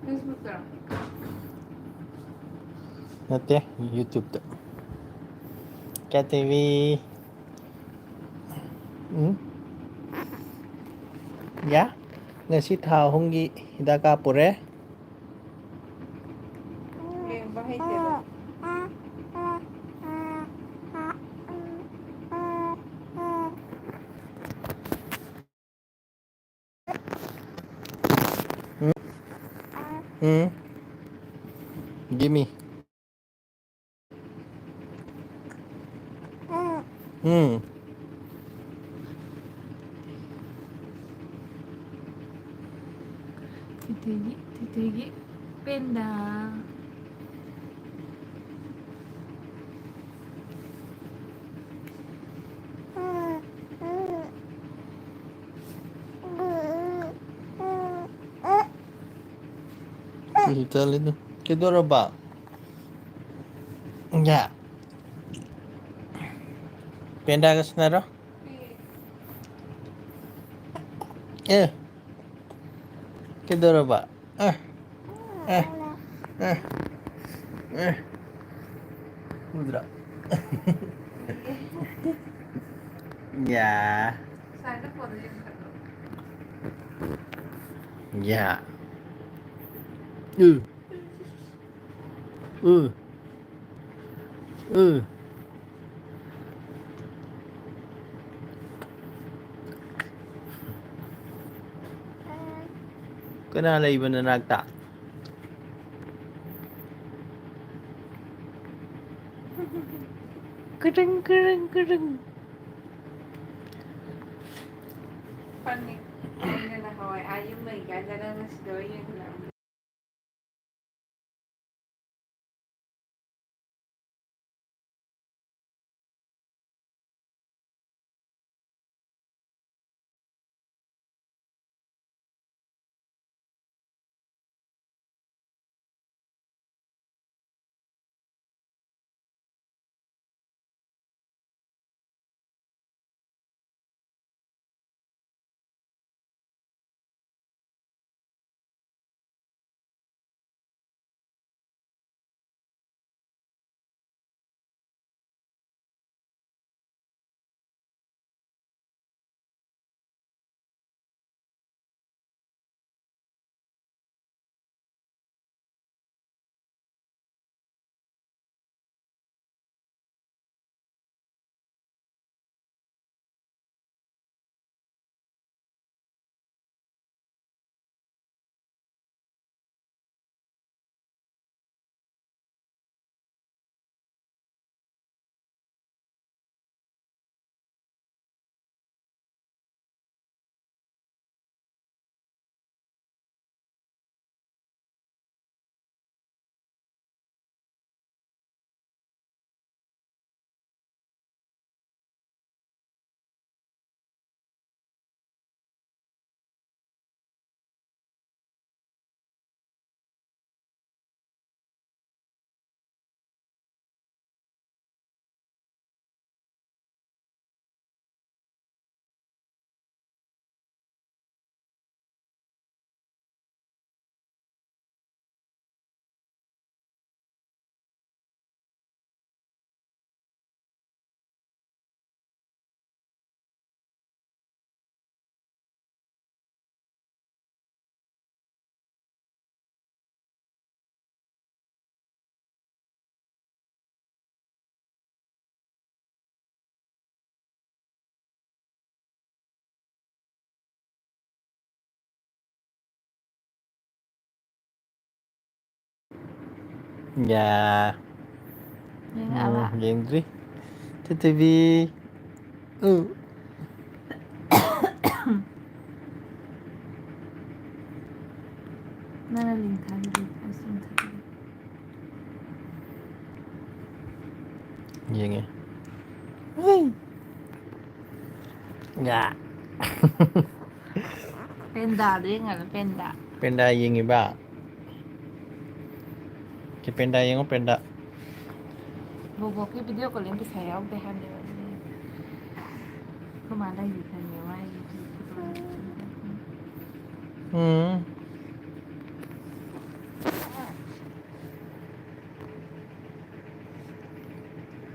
ꯐꯦꯁꯕꯨꯛꯇꯔꯣ? ꯅꯠꯇꯦ ꯌꯨꯇ꯭ꯌꯨꯕꯇ ꯀꯦꯇꯤꯚꯤ ꯌꯥ ꯉꯁꯤ ꯊꯥ ꯑꯍꯨꯝꯒꯤ ꯍꯤꯗꯥꯛ ꯀꯥꯞꯄꯨꯔꯦ ꯌꯦꯡꯕ ꯍꯩꯇꯦꯕ ꯒꯤꯃꯤ ꯊꯣꯏꯊꯣꯏꯒꯤ ꯄꯦꯟꯗꯥ ꯀꯩꯗꯧꯔꯕ ꯌꯥ ꯄꯦꯟꯗꯥꯒ ꯁꯥꯟꯅꯔꯣ ꯑꯦ ꯀꯩꯗꯧꯔꯕ ꯎꯗ꯭ꯔꯣ ꯌꯥ ꯁꯥꯏꯗ ꯐꯣꯟꯗꯣ ꯌꯦꯡꯈꯠꯂꯣ ꯌꯥ ꯀꯅꯥ ꯂꯩꯕ ꯅꯅꯥꯛꯇ ꯄꯪꯉꯦ ꯑꯩꯅ ꯅꯍꯥꯟꯋꯥꯏ ꯑꯥ ꯌꯨꯝ ꯂꯩꯀꯥꯟꯗ ꯅꯪꯅ ꯁꯤꯗ ꯑꯣꯏꯅ ꯌꯦꯡꯍꯜꯂꯛꯑꯝꯃꯤ ꯌꯥ ꯌꯦꯡꯉꯛꯑꯕ ꯌꯦꯡꯗ꯭ꯔꯤ ꯊꯣꯏꯊꯣꯏꯕꯤ ꯅꯪꯅ ꯂꯤꯡ ꯊꯥꯒꯤꯕꯗꯣ ꯑꯩꯁꯨ ꯃꯨꯊꯠꯂꯒꯦ ꯌꯦꯡꯉꯦ ꯌꯥ ꯄꯦꯟꯗꯥꯗꯣ ꯌꯦꯡꯉꯣꯕ ꯄꯦꯟꯗꯥ ꯄꯦꯟꯗꯥ ꯌꯦꯡꯉꯤꯕ ꯄꯦꯟꯗꯥ ꯌꯦꯡꯉꯣ ꯄꯦꯟꯗꯥ ꯕꯣꯕꯣꯛꯀꯤ ꯚꯤꯗꯤꯑꯣ ꯀꯣꯜꯂꯤꯡ ꯄꯩꯁꯥ ꯌꯥꯎꯗꯦ ꯍꯥꯏꯕꯅꯦꯕ ꯑꯗꯨꯒꯤ ꯑꯩꯈꯣꯏ ꯃꯥ ꯂꯩꯒꯤ ꯈꯪꯉꯦ ꯃꯥꯒꯤ photo อืม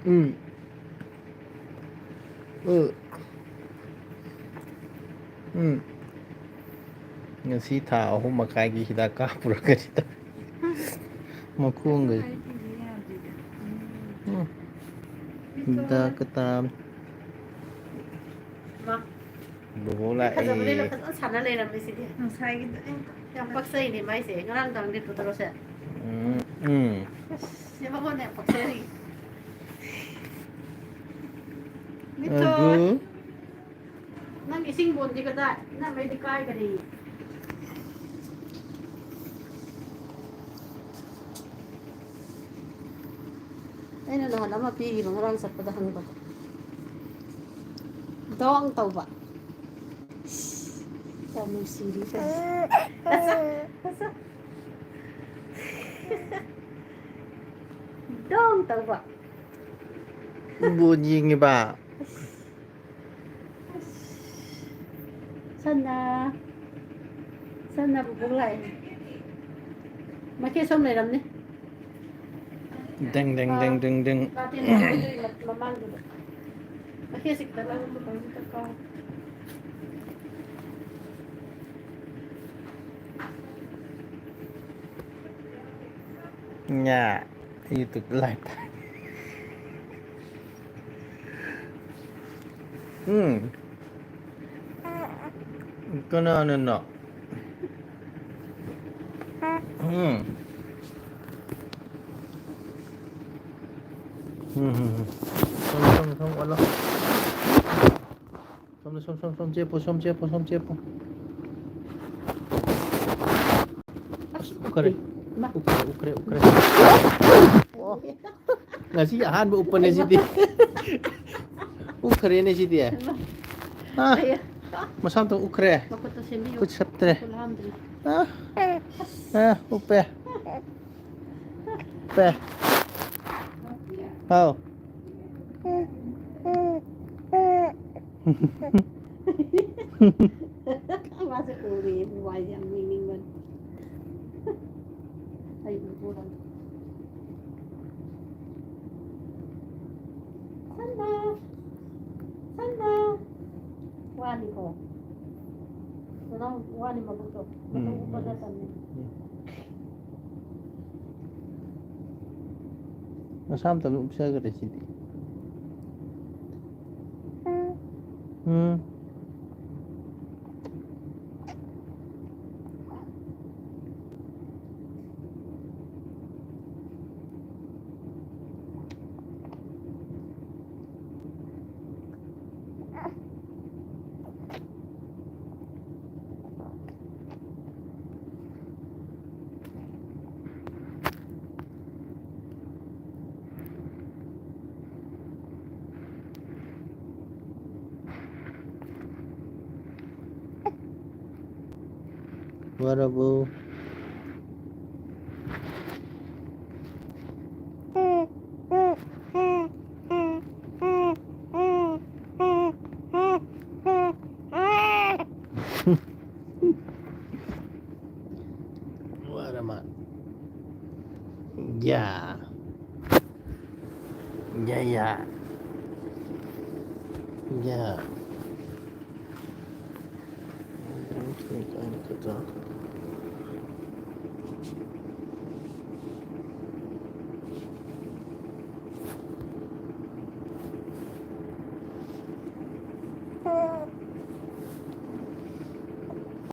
อืมเอออืมเงินสีเทาผมมาขายกี่ดากาปุระกันตมาคุ้งเลย Ay, genial, diga. อืม Because da ketam 막 bola 가서 우리는 가서 산을내는 미시디 no sai gitu. yang paksa ini mai sih ngarang dang di terus ya siapa pun yang paksa ini gitu agu nang ising bon di kada na may di kai kadi ay na nahan ama pigi ngarang sa padahan ba dong tau ba kamu siri dong tau ba bunyi ngi ba sana sana bubuk lại mấy cái sông này làm đi deng deng deng deng deng ba tiền mà mang được mấy cái xịt tao làm một cái con nya itu live kena nak Xong Allah. Xong cepo. Ukre. Oh. Ngasih ahan bu upan ni sidi. Ukre ni sidi ya. Ah, masam tu ukre. bakit to simi yo Kuch satre. alhamdulillah Upe. Pe. How? masuk uri wayang miming man ay bulan sana wani ko wani mabuto padatan ni Masam tu upsa ke sidi. Warabu. Waramat. Ya. Ya. Okay,